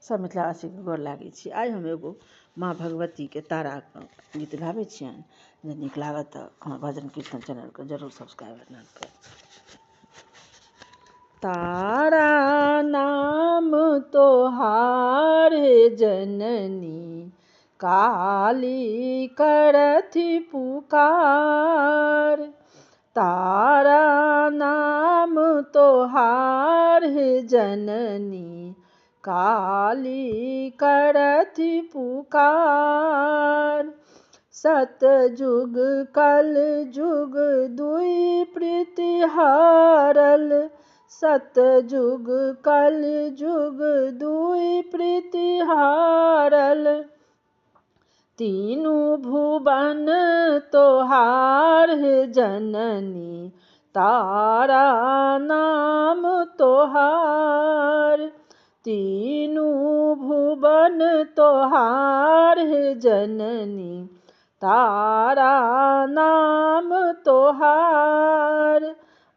सब मिथिलावासी के गोर लागै छी। आइ हम एगो माँ भगवती के तारा गीत गाबै छियनि, जे नीक लागत तऽ हमर भजन कीर्तन चैनल के जरूर सब्सक्राइब करें। तारा नाम तोहार हे जननी, काली करथि पुकार। तारा नाम तोहार हे जननी, काली करथि पुकार। सतयुग कल जुग दुई प्रीति हारल, सतयुग कल जुग दुई प्रीति हारल। तीनू भुवन तोहार हे जननी, तारा नाम तोहार। तीनू भुवन तोहार हे जननी, तारा नाम तोहार।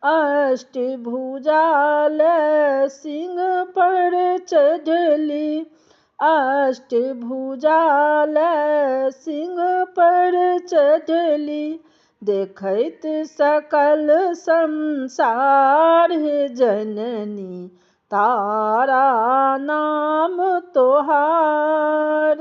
अष्टभुजाल सिंह पर चढ़ली, अष्टभुजाल सिंह पर चढ़ली। देखैत सकल संसार हे जननी, तारा नाम तोहार।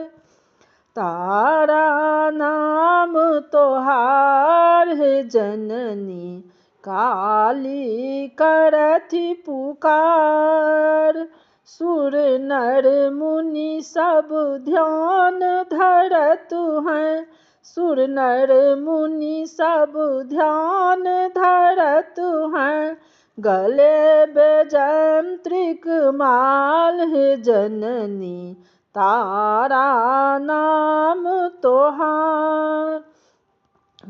तारा नाम तोहार हे जननी, काली करथि पुकार। सुर नर मुनि सब ध्यान धरत हैं, सुर नर मुनि सब ध्यान धरत हैं। गले बैजयंत्रिक माल हे जननी, तारा नाम तोहार।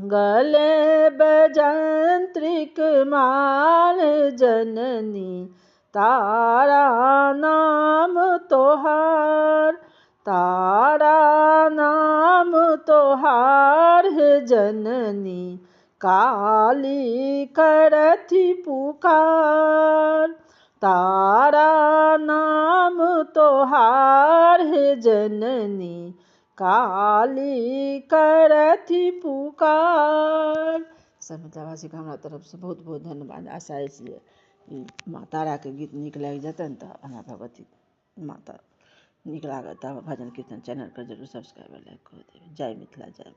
गले बैजयंत्रिक माल जननी, तारा नाम तोहार। तारा नाम तोहार हे जननी, काली करथि पुकार। तारा नाम तोहार हे जननी, काली करथि पुकार। सब मिथिलावासी के हमरा तरफ से बहुत बहुत धन्यवाद। आशा अछि जे माँ तारा के गीत नीक लागि जेतनि तऽ हमरा भगवती माता नीक लागत तऽ भजन कीर्तन चैनल के जरूर सब्सक्राइब लाइक कऽ देबै। जय मिथिला, जय।